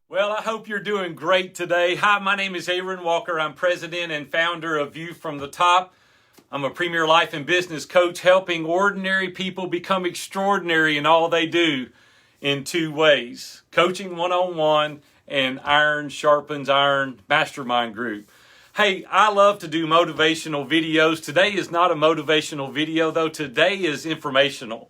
Well, I hope you're doing great today. Hi, my name is Aaron Walker. I'm president and founder of Viewfromthetop. I'm a premier life and business coach helping ordinary people become extraordinary in all they do in two ways: coaching one-on-one and Ironsharpensiron Mastermind group. Hey, I love to do motivational videos. Today is not a motivational video, though. Today is informational.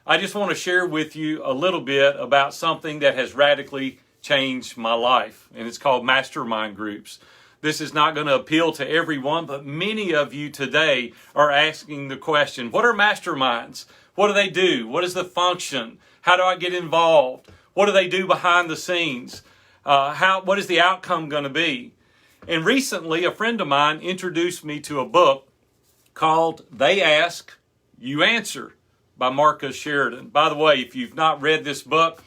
I just want to share with you a little bit about something that has radically changed my life, and it's called Mastermind groups. This is not going to appeal to everyone, but many of you today are asking the question, what are masterminds? What do they do? What is the function? How do I get involved? What do they do behind the scenes? What is the outcome going to be? And recently, a friend of mine introduced me to a book called They Ask, You Answer by Marcus Sheridan. By the way, if you've not read this book,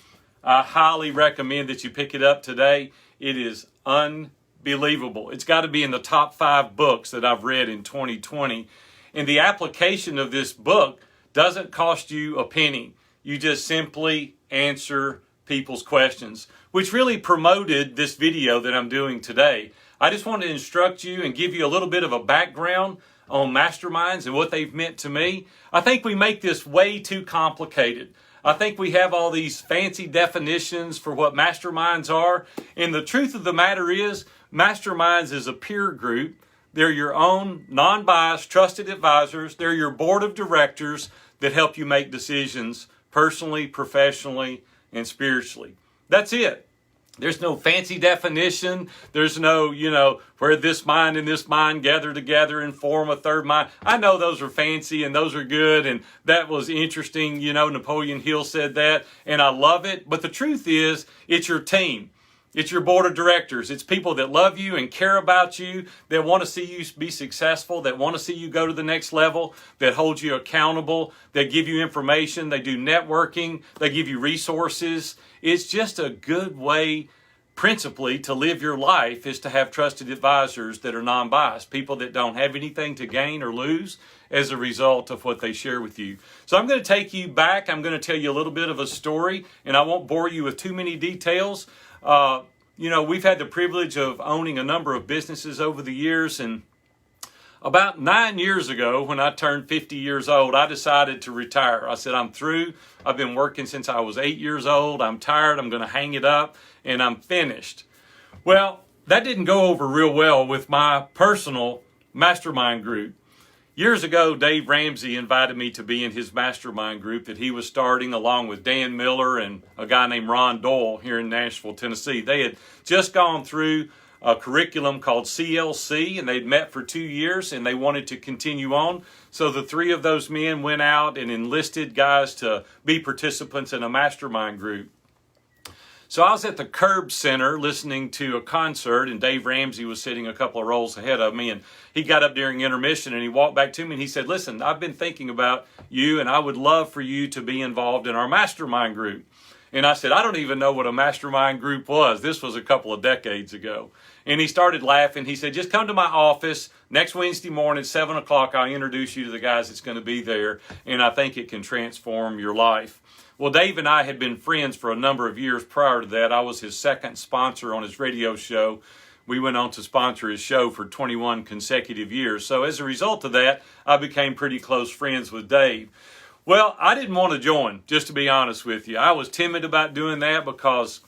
I highly recommend that you pick it up today. It is unbelievable. It's got to be in the top 5 books that I've read in 2020. And the application of this book doesn't cost you a penny. You just simply answer people's questions, which really promoted this video that I'm doing today. I just want to instruct you and give you a little bit of a background on masterminds and what they've meant to me. I think we make this way too complicated. I think we have all these fancy definitions for what masterminds are. And the truth of the matter is, masterminds is a peer group. They're your own non-biased, trusted advisors. They're your board of directors that help you make decisions personally, professionally, and spiritually. That's it. There's no fancy definition. There's no, where this mind and this mind gather together and form a third mind. I know those are fancy and those are good, and that was interesting. Napoleon Hill said that, and I love it. But the truth is, it's your team. It's your board of directors. It's people that love you and care about you, that want to see you be successful, that want to see you go to the next level, that hold you accountable, that give you information, they do networking, they give you resources. It's just a good way, principally, to live your life is to have trusted advisors that are non-biased, people that don't have anything to gain or lose as a result of what they share with you. So I'm going to take you back. I'm going to tell you a little bit of a story, and I won't bore you with too many details. We've had the privilege of owning a number of businesses over the years, and about 9 years ago, when I turned 50 years old, I decided to retire. I said, I'm through. I've been working since I was 8 years old. I'm tired. I'm going to hang it up, and I'm finished. Well, that didn't go over real well with my personal mastermind group. Years ago, Dave Ramsey invited me to be in his mastermind group that he was starting along with Dan Miller and a guy named Ron Doyle here in Nashville, Tennessee. They had just gone through a curriculum called CLC, and they'd met for 2 years, and they wanted to continue on. So the 3 of those men went out and enlisted guys to be participants in a mastermind group. So I was at the Curb Center listening to a concert, and Dave Ramsey was sitting a couple of rows ahead of me, and he got up during intermission, and he walked back to me, and he said, listen, I've been thinking about you, and I would love for you to be involved in our mastermind group. And I said, I don't even know what a mastermind group was. This was a couple of decades ago. And he started laughing. He said, just come to my office next Wednesday morning at 7 o'clock. I'll introduce you to the guys that's going to be there, and I think it can transform your life. Well, Dave and I had been friends for a number of years prior to that. I was his second sponsor on his radio show. We went on to sponsor his show for 21 consecutive years. So as a result of that, I became pretty close friends with Dave. Well, I didn't want to join, just to be honest with you. I was timid about doing that because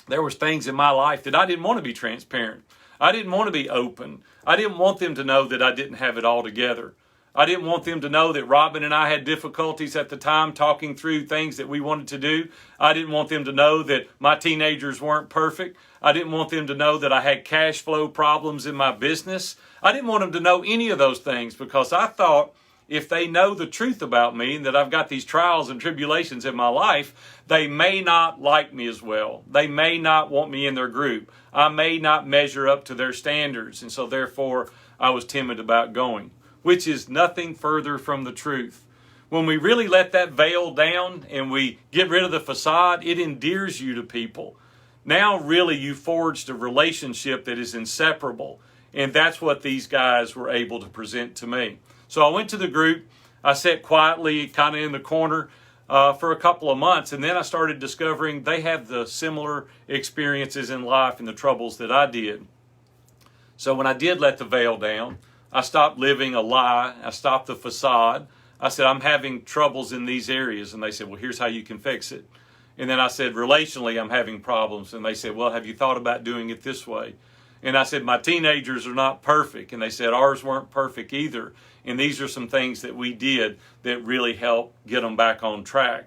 there was things in my life that I didn't want to be transparent. I didn't want to be open. I didn't want them to know that I didn't have it all together. I didn't want them to know that Robin and I had difficulties at the time talking through things that we wanted to do. I didn't want them to know that my teenagers weren't perfect. I didn't want them to know that I had cash flow problems in my business. I didn't want them to know any of those things because I thought if they know the truth about me and that I've got these trials and tribulations in my life, they may not like me as well. They may not want me in their group. I may not measure up to their standards. And so therefore, I was timid about going, which is nothing further from the truth. When we really let that veil down and we get rid of the facade, it endears you to people. Now really you forged a relationship that is inseparable. And that's what these guys were able to present to me. So I went to the group. I sat quietly kind of in the corner. for a couple of months. And then I started discovering they have the similar experiences in life and the troubles that I did. So when I did let the veil down, I stopped living a lie. I stopped the facade. I said, I'm having troubles in these areas. And they said, well, here's how you can fix it. And then I said, relationally, I'm having problems. And they said, well, have you thought about doing it this way? And I said, my teenagers are not perfect. And they said, ours weren't perfect either. And these are some things that we did that really helped get them back on track.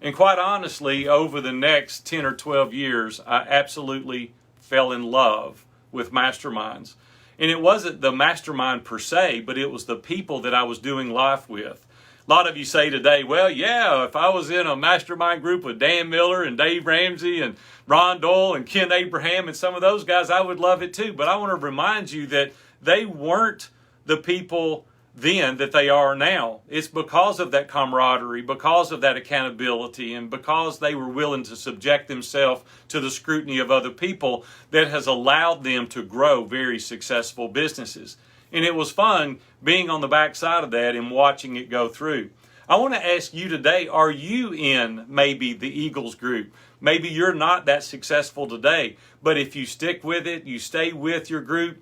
And quite honestly, over the next 10 or 12 years, I absolutely fell in love with masterminds. And it wasn't the mastermind per se, but it was the people that I was doing life with. A lot of you say today, well, yeah, if I was in a mastermind group with Dan Miller and Dave Ramsey and Ron Doyle and Ken Abraham and some of those guys, I would love it too. But I want to remind you that they weren't the people then that they are now. It's because of that camaraderie, because of that accountability, and because they were willing to subject themselves to the scrutiny of other people that has allowed them to grow very successful businesses. And it was fun being on the backside of that and watching it go through. I want to ask you today, are you in maybe the Eagles group? Maybe you're not that successful today, but if you stick with it, you stay with your group,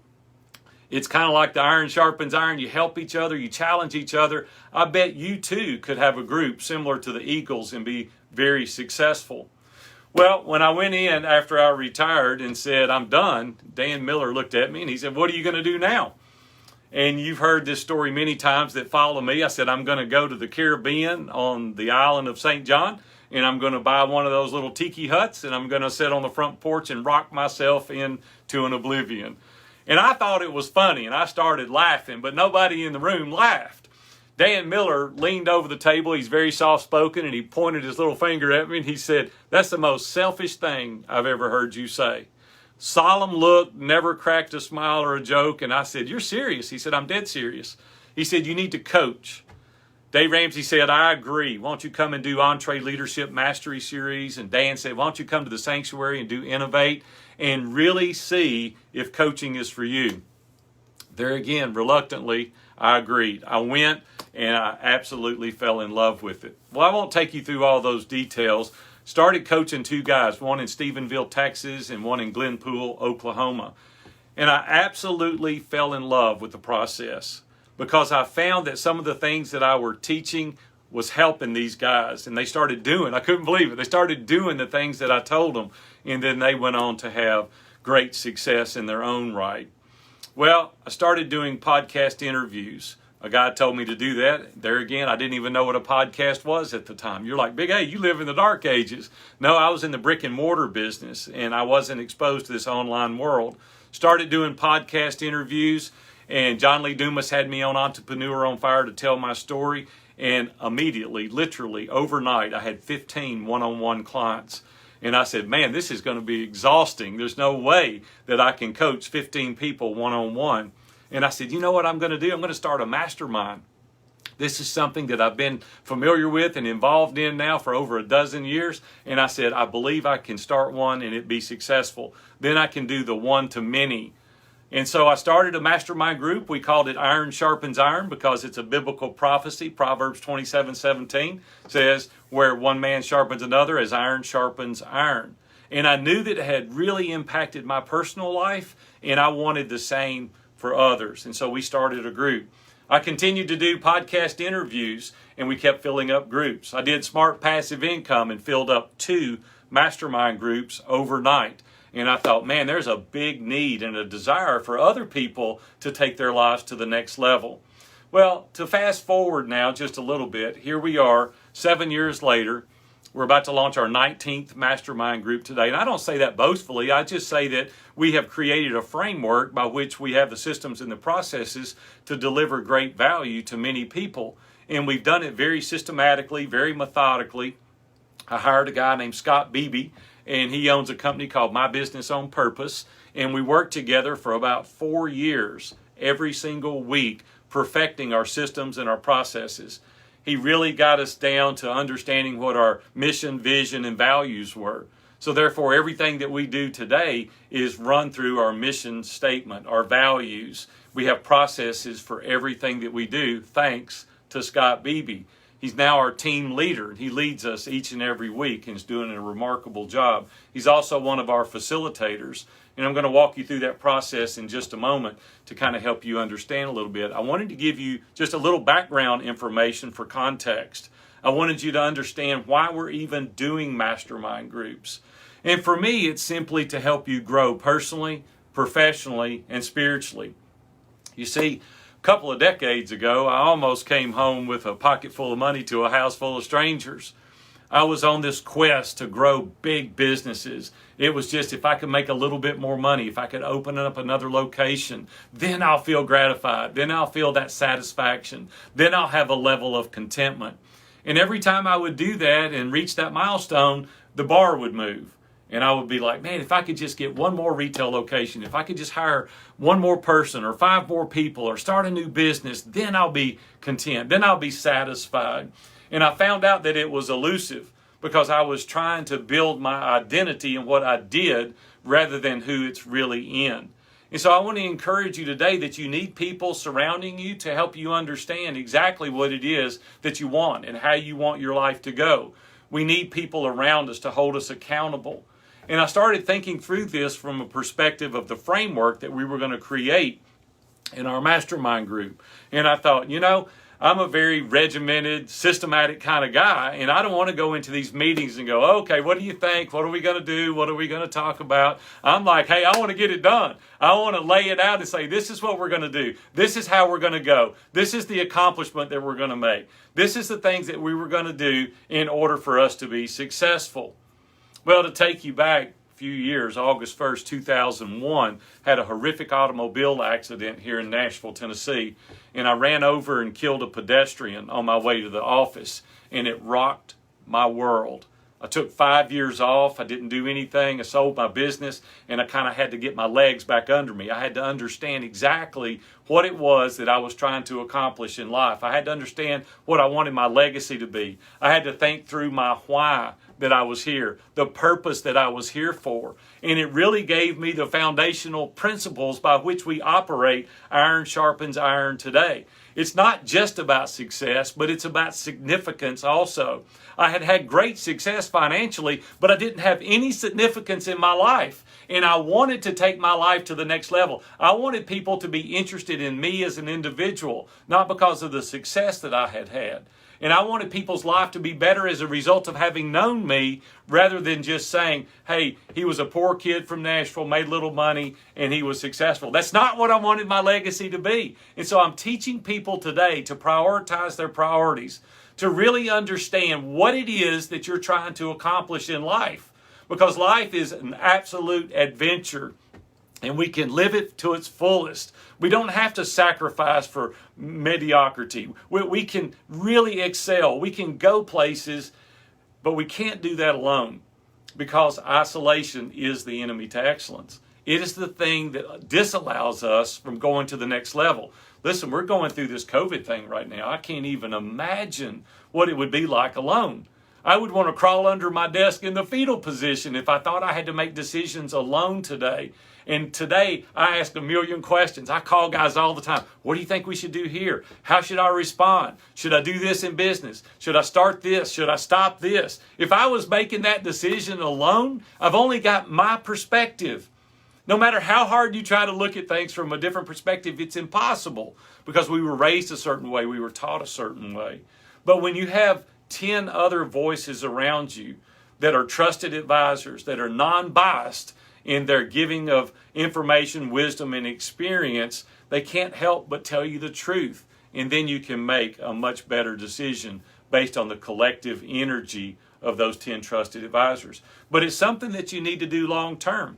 it's kind of like the iron sharpens iron. You help each other, you challenge each other. I bet you too could have a group similar to the Eagles and be very successful. Well, when I went in after I retired and said, I'm done, Dan Miller looked at me and he said, what are you going to do now? And you've heard this story many times that follow me. I said, I'm going to go to the Caribbean on the island of St. John, and I'm going to buy one of those little tiki huts, and I'm going to sit on the front porch and rock myself into an oblivion. And I thought it was funny, and I started laughing, but nobody in the room laughed. Dan Miller leaned over the table. He's very soft-spoken, and he pointed his little finger at me, and he said, that's the most selfish thing I've ever heard you say. Solemn look, never cracked a smile or a joke. And I said, you're serious? He said, I'm dead serious. He said, you need to coach. Dave Ramsey said, I agree. Why don't you come and do Entree Leadership Mastery Series? And Dan said, why don't you come to the Sanctuary and do Innovate and really see if coaching is for you? There again, reluctantly, I agreed. I went and I absolutely fell in love with it. Well, I won't take you through all those details. Started coaching two guys, one in Stephenville, Texas, and one in Glenpool, Oklahoma. And I absolutely fell in love with the process because I found that some of the things that I were teaching was helping these guys. And they started doing, I couldn't believe it, they started doing the things that I told them. And then they went on to have great success in their own right. Well, I started doing podcast interviews. A guy told me to do that. There again, I didn't even know what a podcast was at the time. You're like, Big A, you live in the dark ages. No, I was in the brick and mortar business, and I wasn't exposed to this online world. Started doing podcast interviews, and John Lee Dumas had me on Entrepreneur on Fire to tell my story. And immediately, literally, overnight, I had 15 one-on-one clients. And I said, man, this is going to be exhausting. There's no way that I can coach 15 people one-on-one. And I said, you know what I'm going to do? I'm going to start a mastermind. This is something that I've been familiar with and involved in now for over a dozen years. And I said, I believe I can start one and it be successful. Then I can do the one-to-many. And so I started a mastermind group. We called it Iron Sharpens Iron because it's a biblical prophecy. Proverbs 27:17 says, where one man sharpens another as iron sharpens iron. And I knew that it had really impacted my personal life, and I wanted the same for others. And so we started a group. I continued to do podcast interviews, and we kept filling up groups. I did Smart Passive Income and filled up 2 mastermind groups overnight. And I thought, man, there's a big need and a desire for other people to take their lives to the next level. Well, to fast forward now just a little bit, here we are 7 years later. We're about to launch our 19th mastermind group today. And I don't say that boastfully. I just say that we have created a framework by which we have the systems and the processes to deliver great value to many people. And we've done it very systematically, very methodically. I hired a guy named Scott Beebe, and he owns a company called My Business on Purpose. And we worked together for about 4 years, every single week, perfecting our systems and our processes. He really got us down to understanding what our mission, vision, and values were. So therefore, everything that we do today is run through our mission statement, our values. We have processes for everything that we do, thanks to Scott Beebe. He's now our team leader. He leads us each and every week and is doing a remarkable job. He's also one of our facilitators. And I'm going to walk you through that process in just a moment to kind of help you understand a little bit. I wanted to give you just a little background information for context. I wanted you to understand why we're even doing mastermind groups. And for me, it's simply to help you grow personally, professionally, and spiritually. You see, a couple of decades ago, I almost came home with a pocket full of money to a house full of strangers. I was on this quest to grow big businesses. It was just, if I could make a little bit more money, if I could open up another location, then I'll feel gratified. Then I'll feel that satisfaction. Then I'll have a level of contentment. And every time I would do that and reach that milestone, the bar would move. And I would be like, man, if I could just get one more retail location, if I could just hire one more person or 5 more people or start a new business, then I'll be content. Then I'll be satisfied. And I found out that it was elusive because I was trying to build my identity in what I did rather than who it's really in. And so I want to encourage you today that you need people surrounding you to help you understand exactly what it is that you want and how you want your life to go. We need people around us to hold us accountable. And I started thinking through this from a perspective of the framework that we were going to create in our mastermind group. And I thought, I'm a very regimented, systematic kind of guy, and I don't want to go into these meetings and go, okay, what do you think? What are we going to do? What are we going to talk about? I'm like, hey, I want to get it done. I want to lay it out and say, this is what we're going to do. This is how we're going to go. This is the accomplishment that we're going to make. This is the things that we were going to do in order for us to be successful. Well, to take you back a few years, August 1st, 2001, had a horrific automobile accident here in Nashville, Tennessee, and I ran over and killed a pedestrian on my way to the office, and it rocked my world. I took 5 years off. I didn't do anything. I sold my business, and I kind of had to get my legs back under me. I had to understand exactly what it was that I was trying to accomplish in life. I had to understand what I wanted my legacy to be. I had to think through my why that I was here, the purpose that I was here for. And it really gave me the foundational principles by which we operate Iron Sharpens Iron today. It's not just about success, but it's about significance also. I had had great success financially, but I didn't have any significance in my life. And I wanted to take my life to the next level. I wanted people to be interested in me as an individual, not because of the success that I had had. And I wanted people's life to be better as a result of having known me rather than just saying, hey, he was a poor kid from Nashville, made little money, and he was successful. That's not what I wanted my legacy to be. And so I'm teaching people today to prioritize their priorities, to really understand what it is that you're trying to accomplish in life. Because life is an absolute adventure, and we can live it to its fullest. We don't have to sacrifice for mediocrity. We can really excel. We can go places, but we can't do that alone because isolation is the enemy to excellence. It is the thing that disallows us from going to the next level. Listen, we're going through this COVID thing right now. I can't even imagine what it would be like alone. I would want to crawl under my desk in the fetal position if I thought I had to make decisions alone today. And today, I ask a million questions. I call guys all the time. What do you think we should do here? How should I respond? Should I do this in business? Should I start this? Should I stop this? If I was making that decision alone, I've only got my perspective. No matter how hard you try to look at things from a different perspective, it's impossible because we were raised a certain way. We were taught a certain way. But when you have 10 other voices around you that are trusted advisors, that are non-biased in their giving of information, wisdom, and experience, they can't help but tell you the truth. And then you can make a much better decision based on the collective energy of those 10 trusted advisors. But it's something that you need to do long term.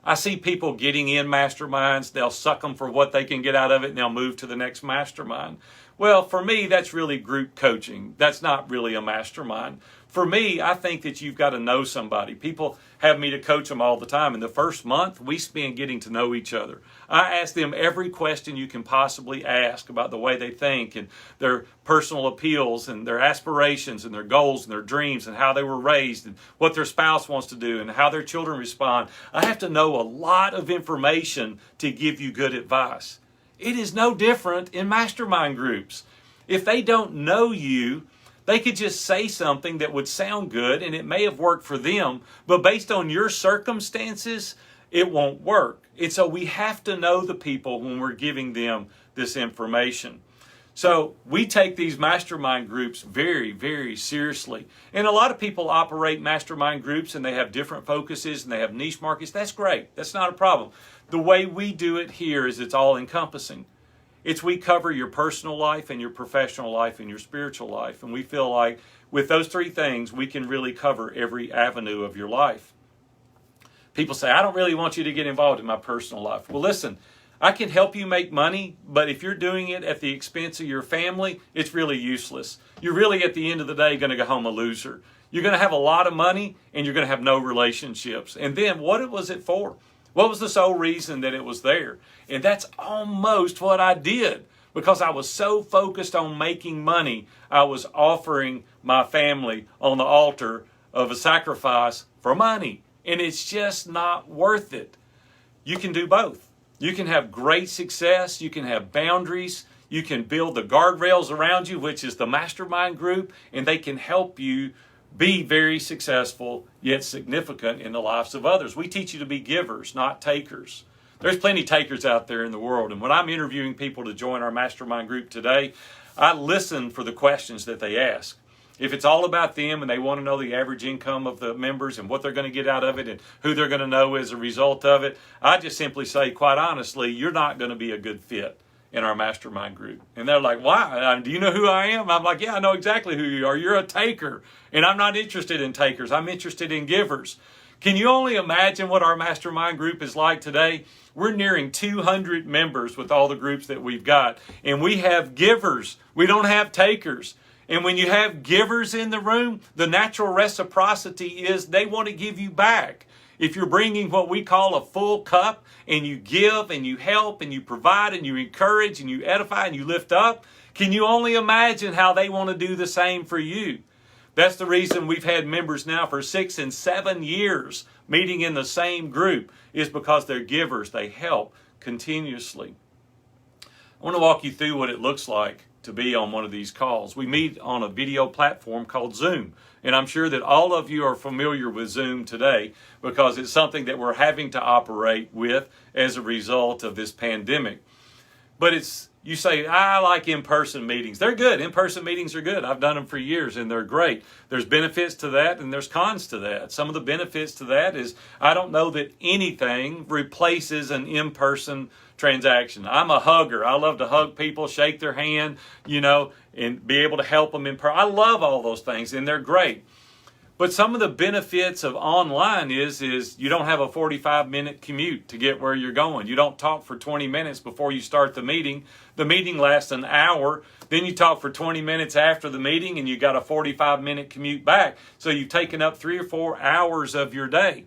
I see people getting in masterminds, they'll suck them for what they can get out of it, and they'll move to the next mastermind. Well, for me, that's really group coaching. That's not really a mastermind. For me, I think that you've got to know somebody. People have me to coach them all the time. In the first month, we spend getting to know each other. I ask them every question you can possibly ask about the way they think and their personal appeals and their aspirations and their goals and their dreams and how they were raised and what their spouse wants to do and how their children respond. I have to know a lot of information to give you good advice. It is no different in mastermind groups. If they don't know you, they could just say something that would sound good and it may have worked for them, but based on your circumstances, it won't work. And so we have to know the people when we're giving them this information. So we take these mastermind groups very, very seriously. And a lot of people operate mastermind groups and they have different focuses and they have niche markets. That's great. That's not a problem. The way we do it here is it's all encompassing. We cover your personal life and your professional life and your spiritual life. And we feel like with those three things, we can really cover every avenue of your life. People say, I don't really want you to get involved in my personal life. Well, listen, I can help you make money, but if you're doing it at the expense of your family, it's really useless. You're really, at the end of the day, going to go home a loser. You're going to have a lot of money and you're going to have no relationships. And then what was it for? What was the sole reason that it was there? And that's almost what I did. Because I was so focused on making money, I was offering my family on the altar of a sacrifice for money. And it's just not worth it. You can do both. You can have great success. You can have boundaries. You can build the guardrails around you, which is the mastermind group, and they can help you be very successful yet significant in the lives of others. We teach you to be givers, not takers. There's plenty of takers out there in the world, and when I'm interviewing people to join our mastermind group today, I listen for the questions that they ask. If it's all about them and they want to know the average income of the members and what they're going to get out of it and who they're going to know as a result of it, I just simply say, quite honestly, you're not going to be a good fit in our mastermind group. And they're like, why? Do you know who I am? I'm like, yeah, I know exactly who you are. You're a taker. And I'm not interested in takers. I'm interested in givers. Can you only imagine what our mastermind group is like today? We're nearing 200 members with all the groups that we've got. And we have givers. We don't have takers. And when you have givers in the room, the natural reciprocity is they want to give you back. If you're bringing what we call a full cup and you give and you help and you provide and you encourage and you edify and you lift up, can you only imagine how they want to do the same for you? That's the reason we've had members now for 6 and 7 years meeting in the same group, is because they're givers. They help continuously. I want to walk you through what it looks like to be on one of these calls. We meet on a video platform called Zoom. And I'm sure that all of you are familiar with Zoom today because it's something that we're having to operate with as a result of this pandemic. But you say, I like in-person meetings. They're good. In-person meetings are good. I've done them for years and they're great. There's benefits to that and there's cons to that. Some of the benefits to that is I don't know that anything replaces an in-person transaction. I'm a hugger. I love to hug people, shake their hand, and be able to help them in person. I love all those things and they're great. But some of the benefits of online is you don't have a 45-minute commute to get where you're going. You don't talk for 20 minutes before you start the meeting. The meeting lasts an hour. Then you talk for 20 minutes after the meeting and you got a 45-minute commute back. So you've taken up 3 or 4 hours of your day.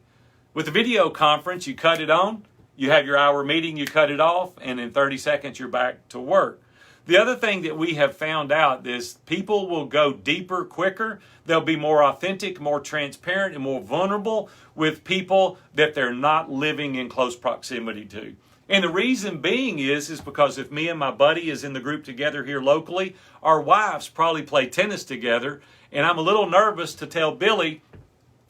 With a video conference, you cut it on. You have your hour meeting, you cut it off, and in 30 seconds, you're back to work. The other thing that we have found out is people will go deeper quicker. They'll be more authentic, more transparent, and more vulnerable with people that they're not living in close proximity to. And the reason being is because if me and my buddy is in the group together here locally, our wives probably play tennis together, and I'm a little nervous to tell Billy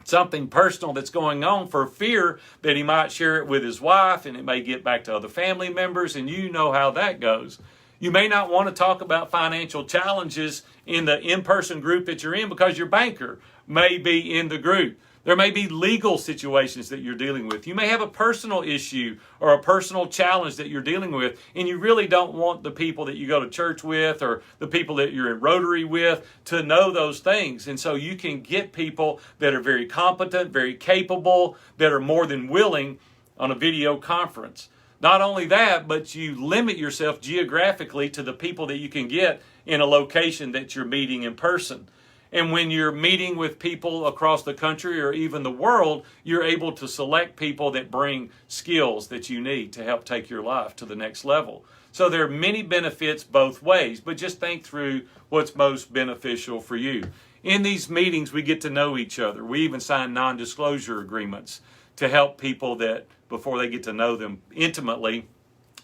something personal that's going on for fear that he might share it with his wife and it may get back to other family members, and you know how that goes. You may not want to talk about financial challenges in the in-person group that you're in because your banker may be in the group. There may be legal situations that you're dealing with. You may have a personal issue or a personal challenge that you're dealing with, and you really don't want the people that you go to church with or the people that you're in Rotary with to know those things. And so you can get people that are very competent, very capable, that are more than willing on a video conference. Not only that, but you limit yourself geographically to the people that you can get in a location that you're meeting in person. And when you're meeting with people across the country or even the world, you're able to select people that bring skills that you need to help take your life to the next level. So there are many benefits both ways, but just think through what's most beneficial for you. In these meetings, we get to know each other. We even sign non-disclosure agreements to help people that before they get to know them intimately,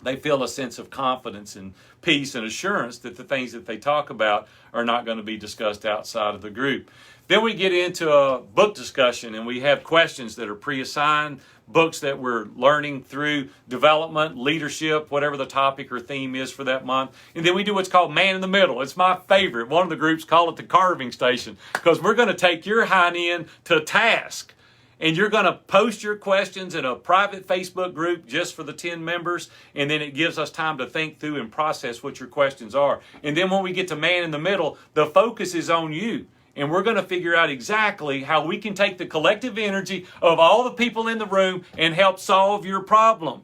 they feel a sense of confidence and peace and assurance that the things that they talk about are not going to be discussed outside of the group. Then we get into a book discussion, and we have questions that are pre-assigned, books that we're learning through development, leadership, whatever the topic or theme is for that month. And then we do what's called Man in the Middle. It's my favorite. One of the groups call it the carving station, because we're going to take your hind end to task. And you're going to post your questions in a private Facebook group just for the 10 members. And then it gives us time to think through and process what your questions are. And then when we get to Man in the Middle, the focus is on you. And we're going to figure out exactly how we can take the collective energy of all the people in the room and help solve your problem.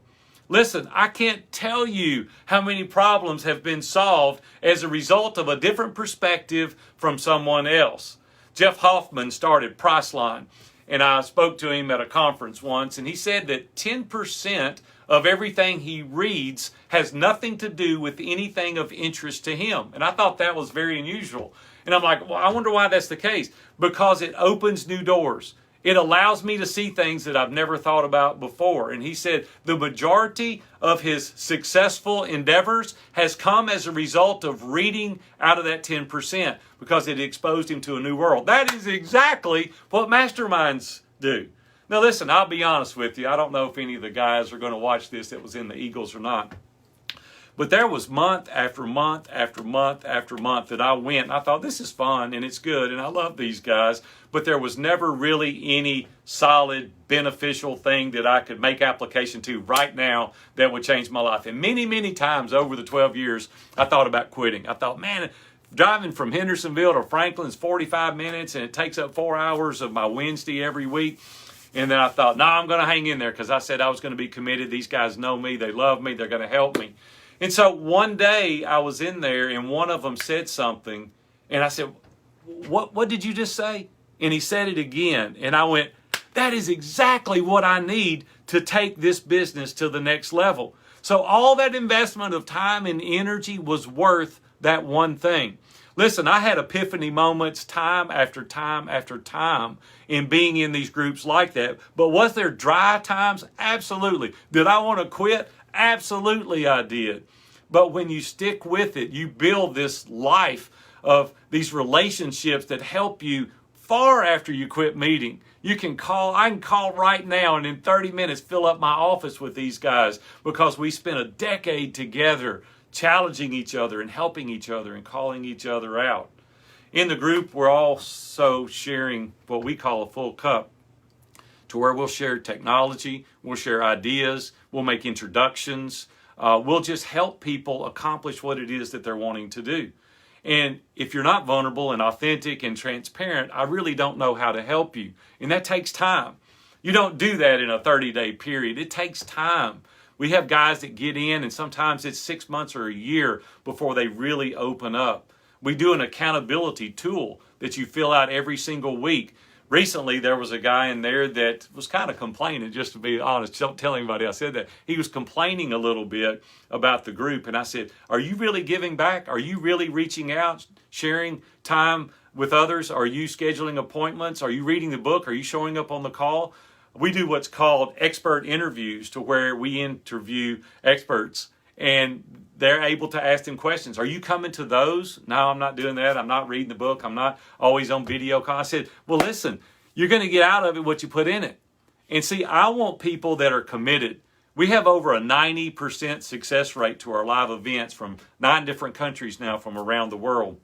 Listen, I can't tell you how many problems have been solved as a result of a different perspective from someone else. Jeff Hoffman started Priceline. And I spoke to him at a conference once, and he said that 10% of everything he reads has nothing to do with anything of interest to him. And I thought that was very unusual. And I'm like, well, I wonder why that's the case. Because it opens new doors. It allows me to see things that I've never thought about before. And he said the majority of his successful endeavors has come as a result of reading out of that 10%, because it exposed him to a new world. That is exactly what masterminds do. Now listen, I'll be honest with you. I don't know if any of the guys are going to watch this that was in the Eagles or not. But there was month after month after month after month that I went and I thought, this is fun and it's good and I love these guys. But there was never really any solid, beneficial thing that I could make application to right now that would change my life. And many, many times over the 12 years, I thought about quitting. I thought, man, driving from Hendersonville to Franklin is 45 minutes and it takes up 4 hours of my Wednesday every week. And then I thought, no, I'm going to hang in there, because I said I was going to be committed. These guys know me. They love me. They're going to help me. And so one day I was in there and one of them said something and I said, what did you just say? And he said it again. And I went, that is exactly what I need to take this business to the next level. So all that investment of time and energy was worth that one thing. Listen, I had epiphany moments time after time after time in being in these groups like that. But was there dry times? Absolutely. Did I want to quit? Absolutely I did. But when you stick with it, you build this life of these relationships that help you far after you quit meeting. I can call right now and in 30 minutes fill up my office with these guys, because we spent a decade together challenging each other and helping each other and calling each other out. In the group, we're also sharing what we call a full cup, to where we'll share technology, we'll share ideas, we'll make introductions, we'll just help people accomplish what it is that they're wanting to do. And if you're not vulnerable and authentic and transparent, I really don't know how to help you. And that takes time. You don't do that in a 30-day period. It takes time. We have guys that get in and sometimes it's 6 months or a year before they really open up. We do an accountability tool that you fill out every single week. Recently, there was a guy in there that was kind of complaining, just to be honest. Don't tell anybody I said that. He was complaining a little bit about the group. And I said, are you really giving back? Are you really reaching out, sharing time with others? Are you scheduling appointments? Are you reading the book? Are you showing up on the call? We do what's called expert interviews, to where we interview experts and they're able to ask them questions. Are you coming to those? No, I'm not doing that. I'm not reading the book. I'm not always on video call. I said, well, listen, you're going to get out of it what you put in it. And see, I want people that are committed. We have over a 90% success rate to our live events from 9 different countries now from around the world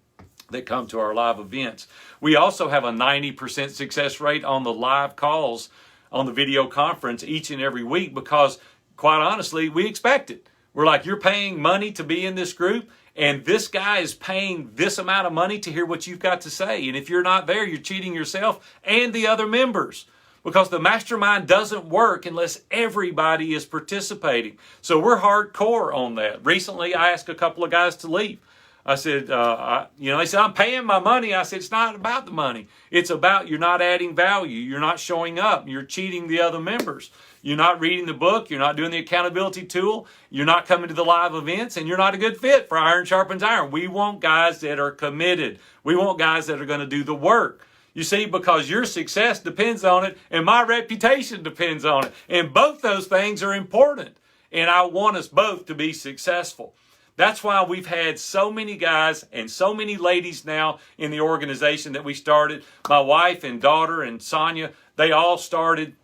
that come to our live events. We also have a 90% success rate on the live calls on the video conference each and every week, because quite honestly, we expect it. We're like, you're paying money to be in this group, and this guy is paying this amount of money to hear what you've got to say. And if you're not there, you're cheating yourself and the other members, because the mastermind doesn't work unless everybody is participating. So we're hardcore on that. Recently, I asked a couple of guys to leave. I said, they said, I'm paying my money. I said, it's not about the money. It's about you're not adding value. You're not showing up. You're cheating the other members. You're not reading the book. You're not doing the accountability tool. You're not coming to the live events, and you're not a good fit for Iron Sharpens Iron. We want guys that are committed. We want guys that are going to do the work. You see, because your success depends on it, and my reputation depends on it. And both those things are important. and I want us both to be successful. That's why we've had so many guys and so many ladies now in the organization that we started. My wife and daughter and Sonia, they all started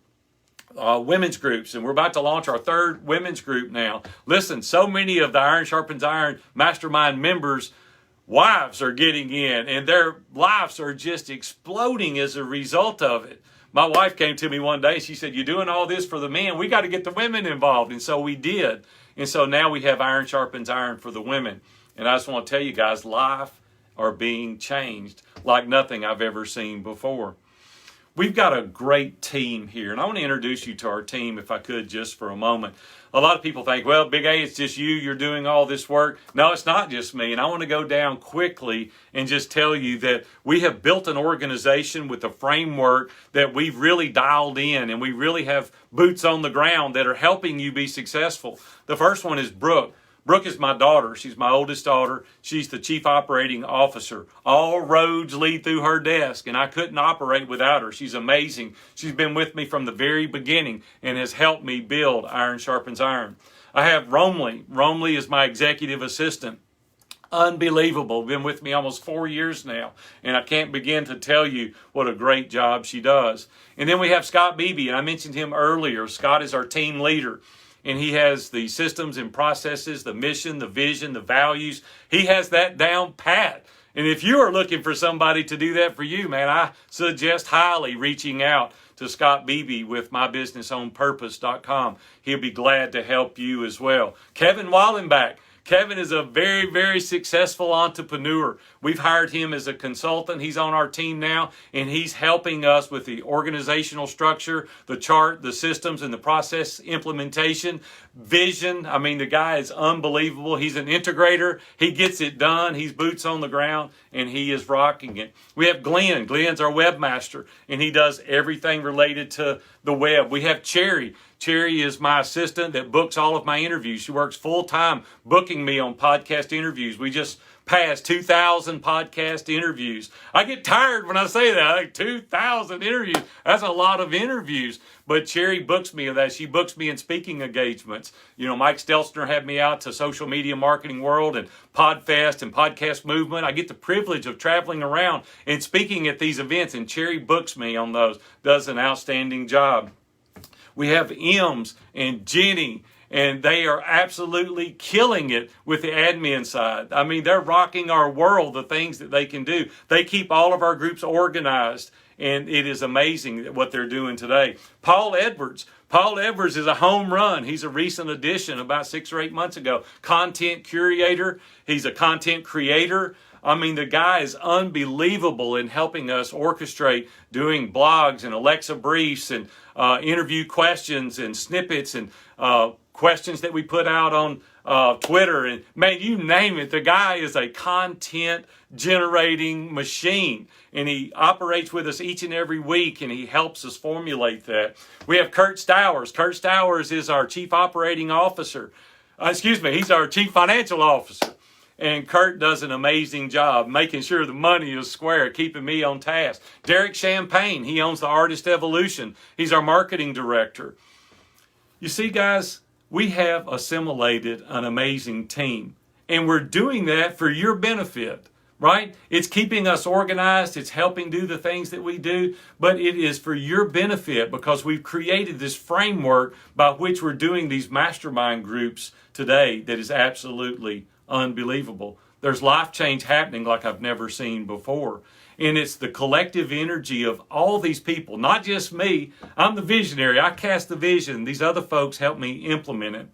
women's groups, and we're about to launch our third women's group now. Listen, so many of the Iron Sharpens Iron Mastermind members, wives are getting in, and their lives are just exploding as a result of it. My wife came to me one day, she said, "You're doing all this for the men, we got to get the women involved." And so we did. And so now we have Iron Sharpens Iron for the women. And I just want to tell you guys, life are being changed like nothing I've ever seen before. We've got a great team here, and I want to introduce you to our team if I could just for a moment. A lot of people think, well, Big A, it's just you're doing all this work. No, it's not just me, and I want to go down quickly and just tell you that we have built an organization with a framework that we've really dialed in, and we really have boots on the ground that are helping you be successful. The first one is Brooke. Brooke is my daughter. She's my oldest daughter. She's the Chief Operating Officer. All roads lead through her desk, and I couldn't operate without her. She's amazing. She's been with me from the very beginning and has helped me build Iron Sharpens Iron. I have Romley. Romley is my executive assistant. Unbelievable. Been with me almost 4 years now, and I can't begin to tell you what a great job she does. And then we have Scott Beebe, and I mentioned him earlier. Scott is our team leader. And he has the systems and processes, the mission, the vision, the values. He has that down pat. And if you are looking for somebody to do that for you, man, I suggest highly reaching out to Scott Beebe with mybusinessownpurpose.com. He'll be glad to help you as well. Kevin Wallenbach. Kevin is a very, very successful entrepreneur. We've hired him as a consultant. He's on our team now, and he's helping us with the organizational structure, the chart, the systems, and the process implementation, vision. I mean, the guy is unbelievable. He's an integrator. He gets it done. He's boots on the ground, and he is rocking it. We have Glenn. Glenn's our webmaster, and he does everything related to the web. We have Cherry. Cherry is my assistant that books all of my interviews. She works full-time booking me on podcast interviews. We just passed 2,000 podcast interviews. I get tired when I say that. Like 2,000 interviews. That's a lot of interviews. But Cherry books me in that. She books me in speaking engagements. You know, Mike Stelzner had me out to Social Media Marketing World and PodFest and Podcast Movement. I get the privilege of traveling around and speaking at these events, and Cherry books me on those. Does an outstanding job. We have Ems and Jenny, and they are absolutely killing it with the admin side. I mean, they're rocking our world, the things that they can do. They keep all of our groups organized, and it is amazing what they're doing today. Paul Edwards. Paul Edwards is a home run. He's a recent addition about 6 or 8 months ago. Content curator. He's a content creator. I mean, the guy is unbelievable in helping us orchestrate doing blogs and Alexa briefs and interview questions and snippets and questions that we put out on Twitter. And man, you name it, the guy is a content generating machine. And he operates with us each and every week, and he helps us formulate that. We have Kurt Stowers. Kurt Stowers is our Chief Operating Officer. He's our Chief Financial Officer. And Kurt does an amazing job making sure the money is square, keeping me on task. Derek Champagne, he owns the Artist Evolution. He's our marketing director. You see, guys, we have assimilated an amazing team. And we're doing that for your benefit, right? It's keeping us organized. It's helping do the things that we do. But it is for your benefit because we've created this framework by which we're doing these mastermind groups today that is absolutely unbelievable. There's life change happening like I've never seen before. And it's the collective energy of all these people, not just me. I'm the visionary. I cast the vision. These other folks help me implement it.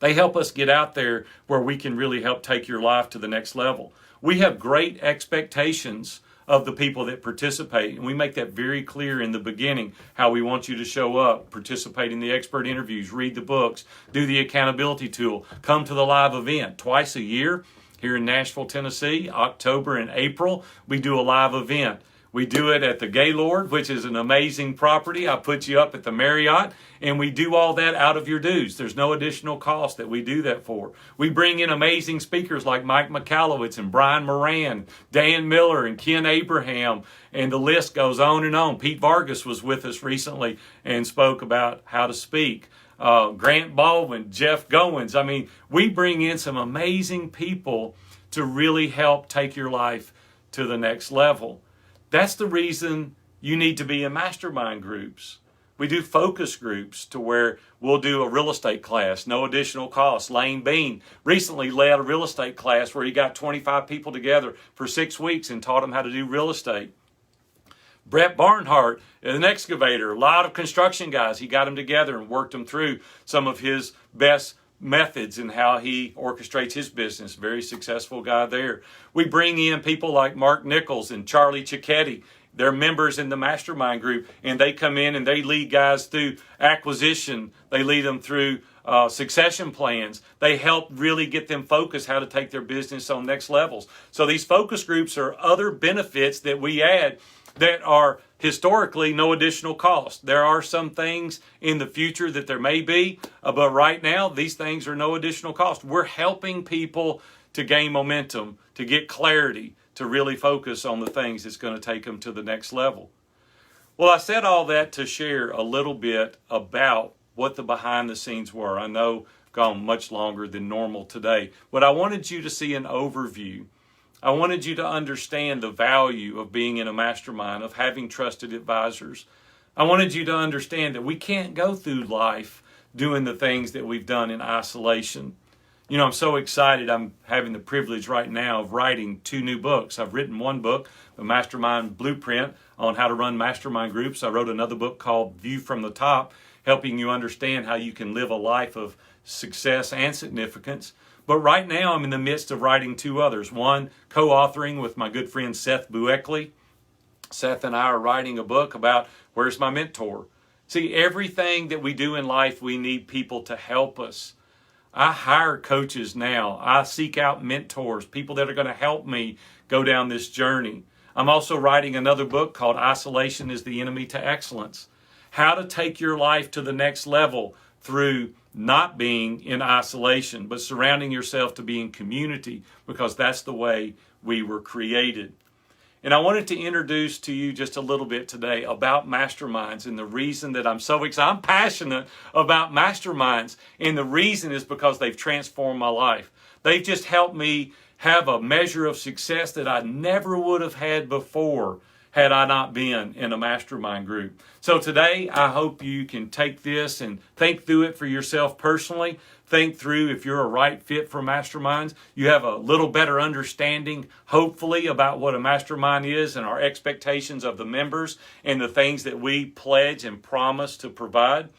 They help us get out there where we can really help take your life to the next level. We have great expectations of the people that participate, and we make that very clear in the beginning, how we want you to show up, participate in the expert interviews, read the books, do the accountability tool, come to the live event twice a year here in Nashville, Tennessee, October and April. We do a live event. We do it at the Gaylord, which is an amazing property. I put you up at the Marriott, and we do all that out of your dues. There's no additional cost that we do that for. We bring in amazing speakers like Mike Michalowicz and Brian Moran, Dan Miller and Ken Abraham, and the list goes on and on. Pete Vargas was with us recently and spoke about how to speak. Grant Baldwin, Jeff Goins. I mean, we bring in some amazing people to really help take your life to the next level. That's the reason you need to be in mastermind groups. We do focus groups to where we'll do a real estate class, no additional cost. Lane Bean recently led a real estate class where he got 25 people together for 6 weeks and taught them how to do real estate. Brett Barnhart, an excavator, a lot of construction guys, he got them together and worked them through some of his best methods and how he orchestrates his business. Very successful guy there. We bring in people like Mark Nichols and Charlie Cicchetti. They're members in the mastermind group, and they come in and they lead guys through acquisition. They lead them through succession plans. They help really get them focused how to take their business on next levels. So these focus groups are other benefits that we add that are historically no additional cost. There are some things in the future that there may be, but right now these things are no additional cost. We're helping people to gain momentum, to get clarity, to really focus on the things that's going to take them to the next level. Well, I said all that to share a little bit about what the behind the scenes were. I know I've gone much longer than normal today, but I wanted you to see an overview. I wanted you to understand the value of being in a mastermind, of having trusted advisors. I wanted you to understand that we can't go through life doing the things that we've done in isolation. You know, I'm so excited. I'm having the privilege right now of writing 2 new books. I've written one book, The Mastermind Blueprint, on how to run mastermind groups. I wrote another book called Viewfromthetop, helping you understand how you can live a life of success and significance. But right now, I'm in the midst of writing 2 others. One, co-authoring with my good friend Seth Bueckley. Seth and I are writing a book about where's my mentor. See, everything that we do in life, we need people to help us. I hire coaches now. I seek out mentors, people that are going to help me go down this journey. I'm also writing another book called Isolation is the Enemy to Excellence. How to take your life to the next level through not being in isolation, but surrounding yourself to be in community, because that's the way we were created. And I wanted to introduce to you just a little bit today about masterminds, and the reason that I'm so excited. I'm passionate about masterminds, and the reason is because they've transformed my life. They've just helped me have a measure of success that I never would have had before had I not been in a mastermind group. So today, I hope you can take this and think through it for yourself personally. Think through if you're a right fit for masterminds. You have a little better understanding, hopefully, about what a mastermind is and our expectations of the members and the things that we pledge and promise to provide.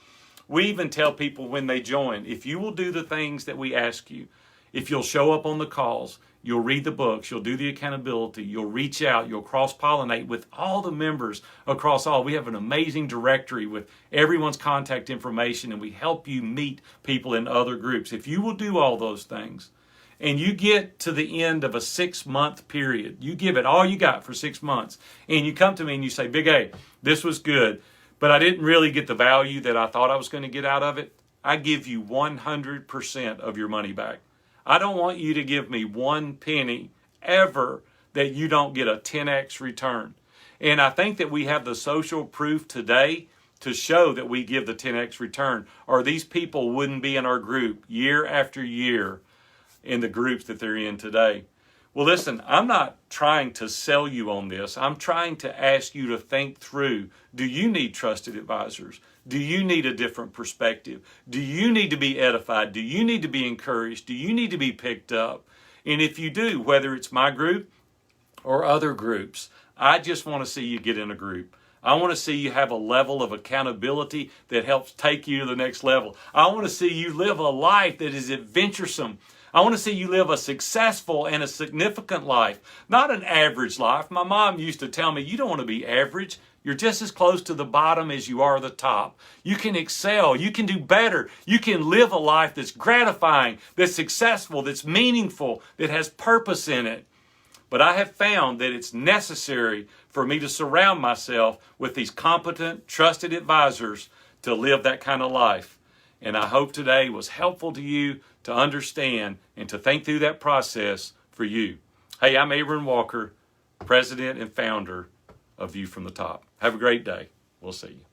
We even tell people when they join, if you will do the things that we ask you, if you'll show up on the calls, you'll read the books, you'll do the accountability, you'll reach out, you'll cross-pollinate with all the members across all. We have an amazing directory with everyone's contact information, and we help you meet people in other groups. If you will do all those things, and you get to the end of a 6-month period, you give it all you got for 6 months, and you come to me and you say, Big A, this was good, but I didn't really get the value that I thought I was going to get out of it, I give you 100% of your money back. I don't want you to give me 1 penny ever that you don't get a 10x return. And I think that we have the social proof today to show that we give the 10x return, or these people wouldn't be in our group year after year in the groups that they're in today. Well, listen, I'm not trying to sell you on this. I'm trying to ask you to think through, do you need trusted advisors? Do you need a different perspective? Do you need to be edified? Do you need to be encouraged? Do you need to be picked up? And if you do, whether it's my group or other groups, I just want to see you get in a group. I want to see you have a level of accountability that helps take you to the next level. I want to see you live a life that is adventuresome. I want to see you live a successful and a significant life, not an average life. My mom used to tell me, you don't want to be average. You're just as close to the bottom as you are the top. You can excel. You can do better. You can live a life that's gratifying, that's successful, that's meaningful, that has purpose in it. But I have found that it's necessary for me to surround myself with these competent, trusted advisors to live that kind of life. And I hope today was helpful to you to understand and to think through that process for you. Hey, I'm Aaron Walker, President and Founder of View from the Top. Have a great day. We'll see you.